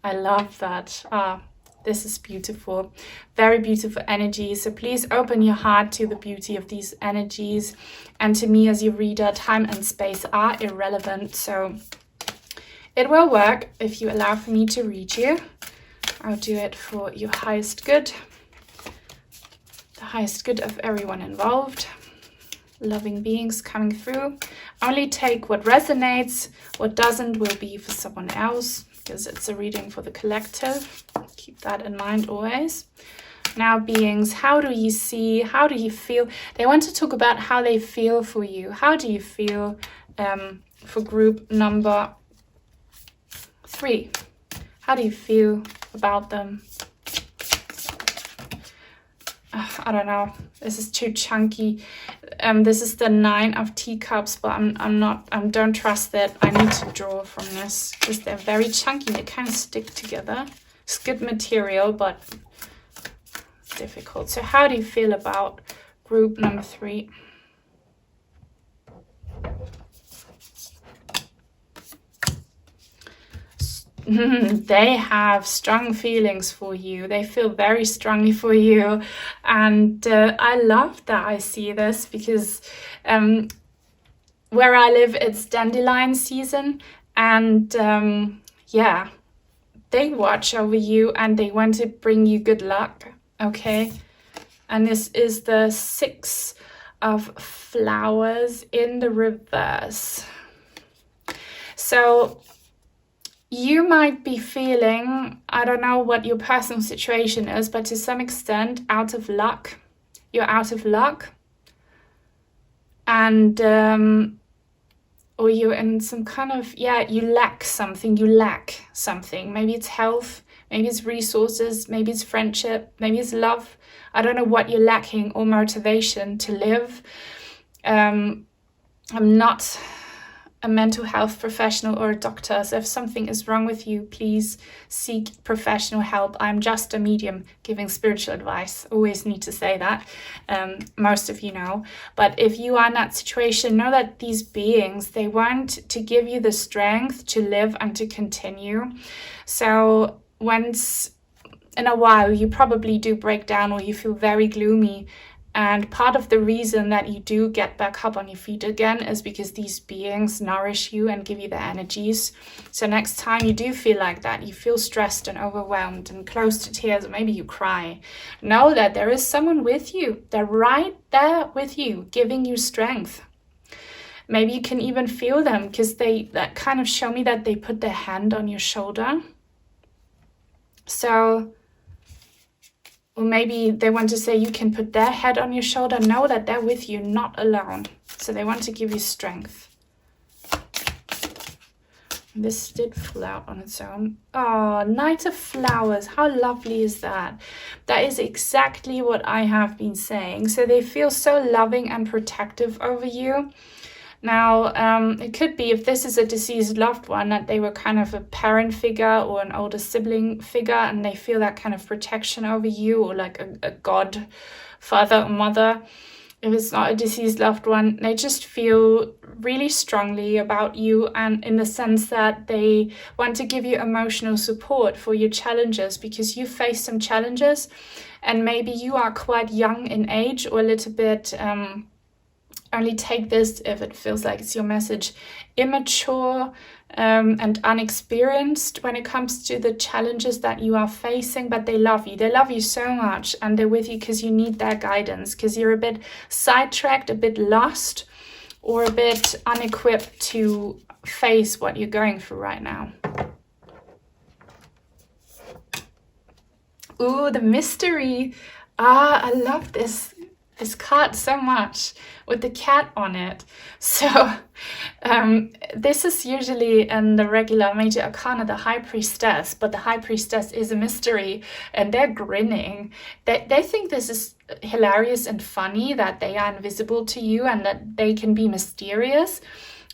I love that. This is beautiful. Very beautiful energy. So please open your heart to the beauty of these energies. And to me as your reader, time and space are irrelevant. So it will work if you allow for me to read you. I'll do it for your highest good. The highest good of everyone involved. Loving beings coming through. Only take what resonates. What doesn't will be for someone else, because it's a reading for the collective. Keep that in mind always. Now, beings, how do you see, how do you feel? They want to talk about how they feel for you. How do you feel for group number 3? How do you feel about them? I don't know. This is too chunky. This is the 9 of teacups, but I don't trust that. I need to draw from this because they're very chunky. They kind of stick together. It's good material, but difficult. So how do you feel about group number 3? They have strong feelings for you. They feel very strongly for you. And I love that I see this because where I live, it's dandelion season. And yeah, they watch over you and they want to bring you good luck. Okay. And this is the 6 of flowers in the reverse. So you might be feeling, I don't know what your personal situation is, but to some extent out of luck. You're out of luck. And, or you're in some kind of, you lack something. Maybe it's health, maybe it's resources, maybe it's friendship, maybe it's love. I don't know what you're lacking or motivation to live. I'm not a mental health professional or a doctor, so if something is wrong with you, please seek professional help. I'm just a medium giving spiritual advice. Always need to say that. Most of you know. But if you are in that situation, know that these beings, they want to give you the strength to live and to continue. So once in a while, you probably do break down or you feel very gloomy. And part of the reason that you do get back up on your feet again is because these beings nourish you and give you the energies. So next time you do feel like that, you feel stressed and overwhelmed and close to tears, or maybe you cry, know that there is someone with you. They're right there with you, giving you strength. Maybe you can even feel them because that kind of show me that they put their hand on your shoulder. So, or maybe they want to say you can put their head on your shoulder. Know that they're with you, not alone. So they want to give you strength. This did fall out on its own. Oh, Knight of Flowers. How lovely is that? That is exactly what I have been saying. So they feel so loving and protective over you. Now, it could be, if this is a deceased loved one, that they were kind of a parent figure or an older sibling figure, and they feel that kind of protection over you, or like a godfather or mother. If it's not a deceased loved one, they just feel really strongly about you, and in the sense that they want to give you emotional support for your challenges, because you face some challenges, and maybe you are quite young in age or a little bit... only take this if it feels like it's your message, immature and unexperienced when it comes to the challenges that you are facing, but they love you. They love you so much, and they're with you because you need their guidance, because you're a bit sidetracked, a bit lost, or a bit unequipped to face what you're going through right now. Ooh, the mystery. I love this card so much, with the cat on it. So this is usually in the regular major arcana, the high priestess, but the high priestess is a mystery, and they're grinning. They think this is hilarious and funny, that they are invisible to you and that they can be mysterious.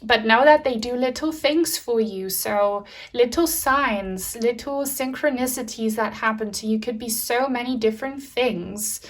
But know that they do little things for you. So little signs, little synchronicities that happen to you could be so many different things.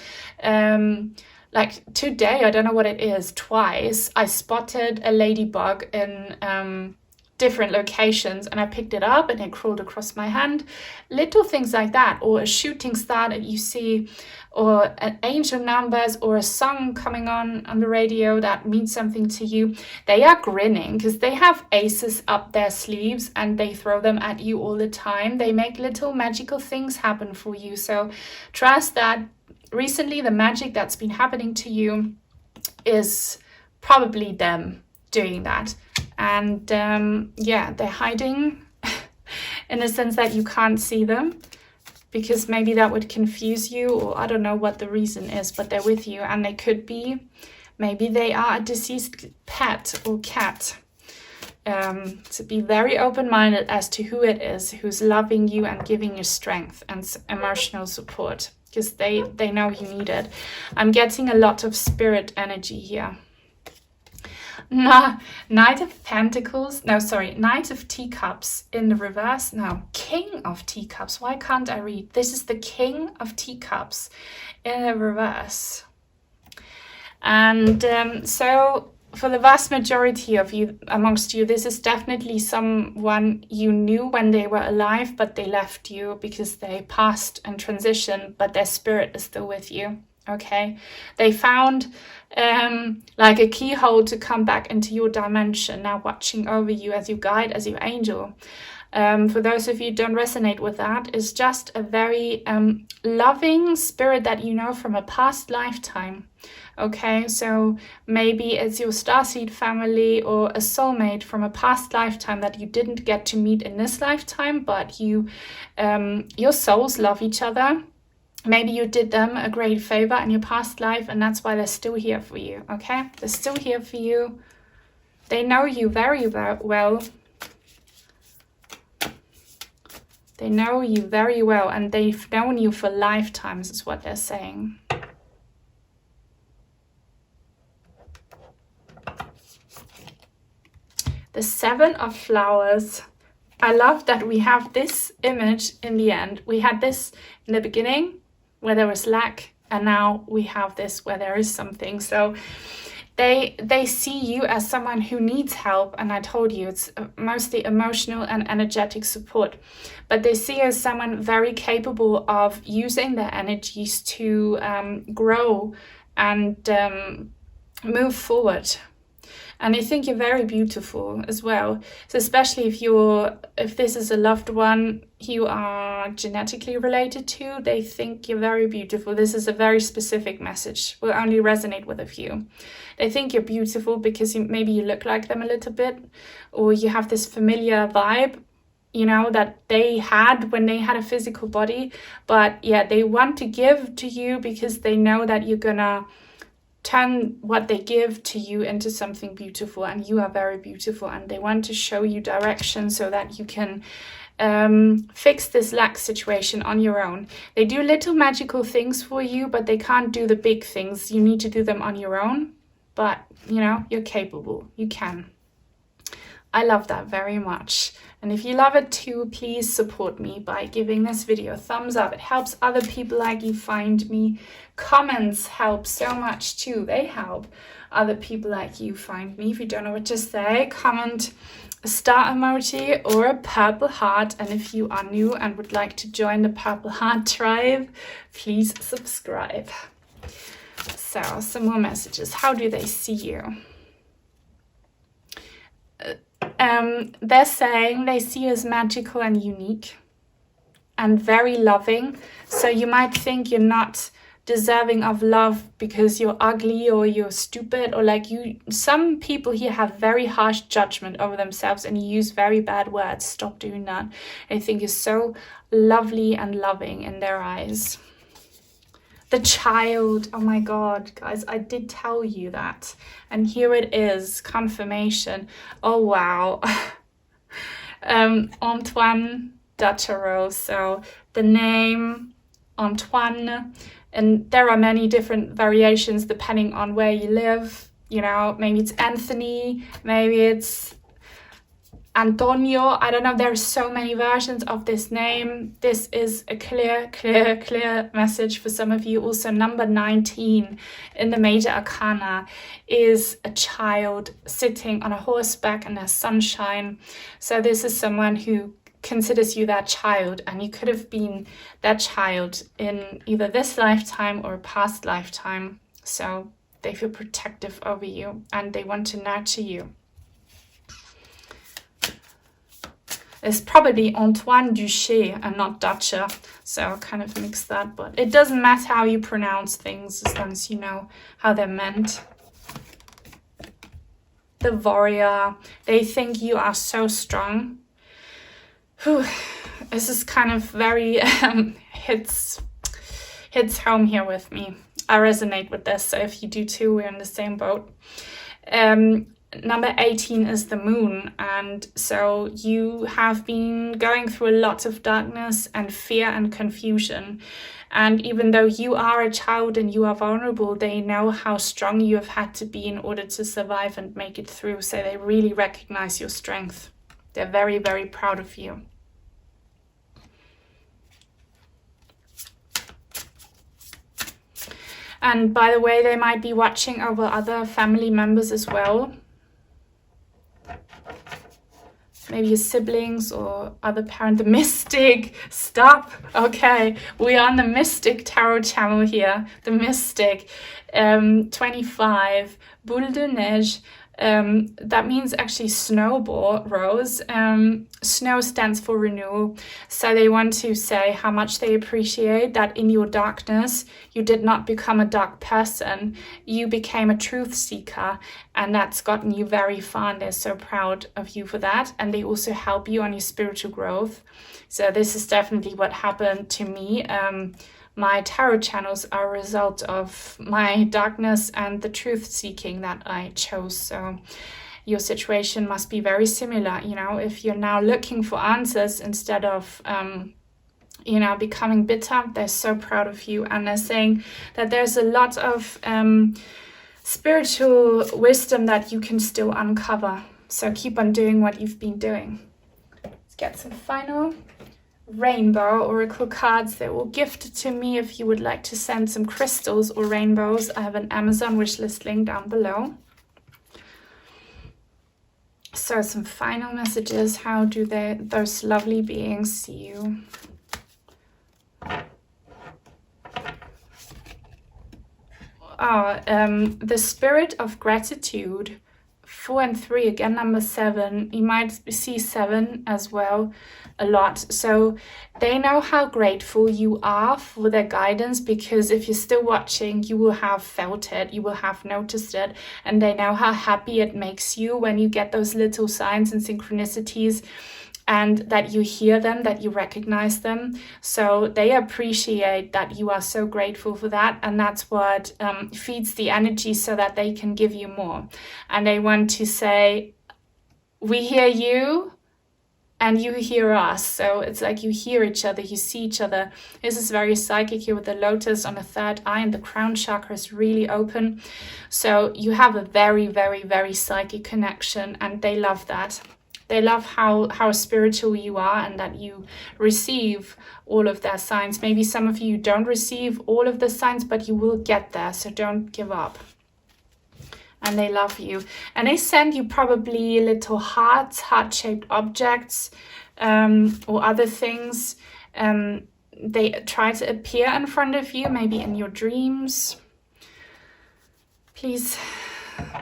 Like today, I don't know what it is, twice I spotted a ladybug in different locations, and I picked it up and it crawled across my hand. Little things like that, or a shooting star that you see, or an angel numbers, or a song coming on the radio that means something to you. They are grinning because they have aces up their sleeves and they throw them at you all the time. They make little magical things happen for you. So trust that recently the magic that's been happening to you is probably them doing that. And they're hiding in the sense that you can't see them, because maybe that would confuse you, or I don't know what the reason is, but they're with you. And they could be, maybe they are a deceased pet or cat. To be very open-minded as to who it is who's loving you and giving you strength and emotional support, because they know you need it. I'm getting a lot of spirit energy here. Knight of Pentacles, Knight of Teacups in the reverse. No, King of Teacups. Why can't I read? This is the King of Teacups in the reverse. And so for the vast majority of you, amongst you, this is definitely someone you knew when they were alive, but they left you because they passed and transitioned, but their spirit is still with you. Okay, they found like a keyhole to come back into your dimension, now watching over you as your guide, as your angel. For those of you who don't resonate with that, is just a very loving spirit that you know from a past lifetime. Okay, so maybe it's your starseed family or a soulmate from a past lifetime that you didn't get to meet in this lifetime, but you, your souls love each other. Maybe you did them a great favor in your past life, and that's why they're still here for you. Okay, they're still here for you. They know you very well. They know you very well, and they've known you for lifetimes, is what they're saying. The 7 of Flowers. I love that we have this image in the end. We had this in the beginning where there was lack, and now we have this where there is something. So they see you as someone who needs help, and I told you it's mostly emotional and energetic support, but they see you as someone very capable of using their energies to grow and move forward. And I think you're very beautiful as well. So especially if this is a loved one you are genetically related to, they think you're very beautiful. This is a very specific message. Will only resonate with a few. They think you're beautiful because maybe you look like them a little bit, or you have this familiar vibe, you know, that they had when they had a physical body. But yeah, they want to give to you because they know that you're gonna turn what they give to you into something beautiful, and you are very beautiful, and they want to show you direction so that you can fix this lack situation on your own. They do little magical things for you, but they can't do the big things. You need to do them on your own, but you know, you're capable, you can. I love that very much. And if you love it too, please support me by giving this video a thumbs up. It helps other people like you find me. Comments help so much too. They help other people like you find me. If you don't know what to say, comment a star emoji or a purple heart. And if you are new and would like to join the Purple Heart tribe, please subscribe. So, some more messages. How do they see you? They're saying they see you as magical and unique and very loving. So you might think you're not deserving of love because you're ugly or you're stupid, or like some people here have very harsh judgment over themselves and use very bad words. Stop doing that. I think you're so lovely and loving in their eyes. The Child, oh my God, guys, I did tell you that. And here it is, confirmation. Oh, wow. Antoine Duchero, so the name Antoine, and there are many different variations depending on where you live. You know, maybe it's Anthony, maybe it's Antonio, I don't know, there are so many versions of this name. This is a clear message for some of you. Also, number 19 in the major arcana is a child sitting on a horseback and there's sunshine. So this is someone who considers you that child, and you could have been that child in either this lifetime or a past lifetime. So they feel protective over you and they want to nurture you. It's probably Antoine Duché and not Dutcher, so I'll kind of mix that, but it doesn't matter how you pronounce things as long as you know how they're meant. The Warrior, they think you are so strong. Whew. This is kind of very hits home here with me. I resonate with this, so if you do too, we're in the same boat. Number 18 is the Moon, and so you have been going through a lot of darkness and fear and confusion, and even though you are a child and you are vulnerable, they know how strong you have had to be in order to survive and make it through, so they really recognize your strength. They're very, very proud of you. And by the way, they might be watching over other family members as well. Maybe your siblings or other parent. The Mystic, stop. Okay, we are on the Mystic Tarot channel here. The Mystic, 25, Boule de Neige. That means actually snowball rose. Snow stands for renewal. So they want to say how much they appreciate that in your darkness, you did not become a dark person. You became a truth seeker, and that's gotten you very far, and they're so proud of you for that. And they also help you on your spiritual growth. So this is definitely what happened to me. My tarot channels are a result of my darkness and the truth seeking that I chose. So your situation must be very similar. You know, if you're now looking for answers instead of, you know, becoming bitter, they're so proud of you. And they're saying that there's a lot of spiritual wisdom that you can still uncover. So keep on doing what you've been doing. Let's get some final rainbow oracle cards. They were gifted to me. If you would like to send some crystals or rainbows, I have an Amazon wishlist link down below. So some final messages. How do those lovely beings see you? The spirit of gratitude. 4 and 3, again number 7. You might see 7 as well a lot. So they know how grateful you are for their guidance, because if you're still watching, you will have felt it, you will have noticed it, and they know how happy it makes you when you get those little signs and synchronicities, and that you hear them, that you recognize them. So they appreciate that you are so grateful for that. And that's what feeds the energy so that they can give you more. And they want to say, we hear you and you hear us. So it's like you hear each other, you see each other. This is very psychic here with the lotus on the third eye, and the crown chakra is really open. So you have a very, very, very psychic connection, and they love that. They love how spiritual you are, and that you receive all of their signs. Maybe some of you don't receive all of the signs, but you will get there, so don't give up. And they love you. And they send you probably little hearts, heart-shaped objects, or other things. They try to appear in front of you, maybe in your dreams. Please,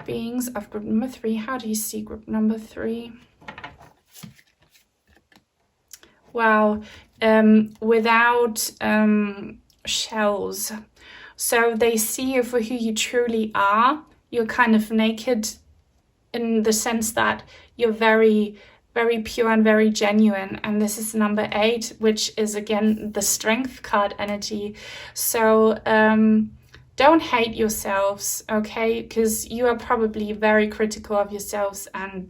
beings of group number 3, how do you see group number 3? Wow, without shells. So they see you for who you truly are. You're kind of naked in the sense that you're very, very pure and very genuine. And this is number 8, which is again the strength card energy. So don't hate yourselves, okay? Because you are probably very critical of yourselves, and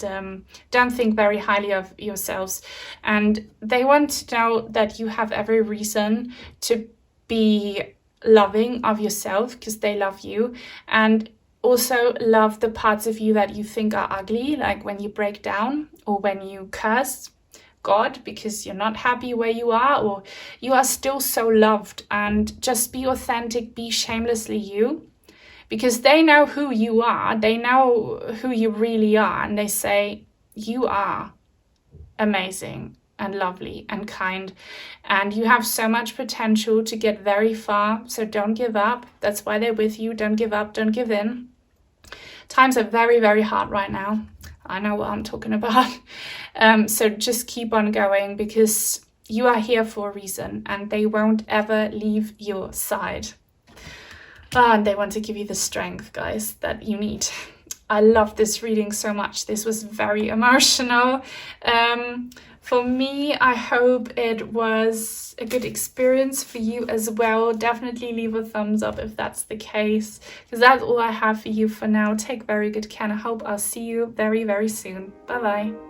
don't think very highly of yourselves. And they want to know that you have every reason to be loving of yourself, because they love you. And also love the parts of you that you think are ugly, like when you break down or when you curse God because you're not happy where you are, or you are still so loved. And just be authentic, be shamelessly you, because they know who you are, they know who you really are, and they say you are amazing and lovely and kind, and you have so much potential to get very far. So don't give up. That's why they're with you. Don't give up, don't give in. Times are very, very hard right now. I know what I'm talking about. So just keep on going, because you are here for a reason, and they won't ever leave your side. And they want to give you the strength, guys, that you need. I love this reading so much. This was very emotional. For me, I hope it was a good experience for you as well. Definitely leave a thumbs up if that's the case, because that's all I have for you for now. Take very good care, and I hope I'll see you very, very soon. Bye-bye.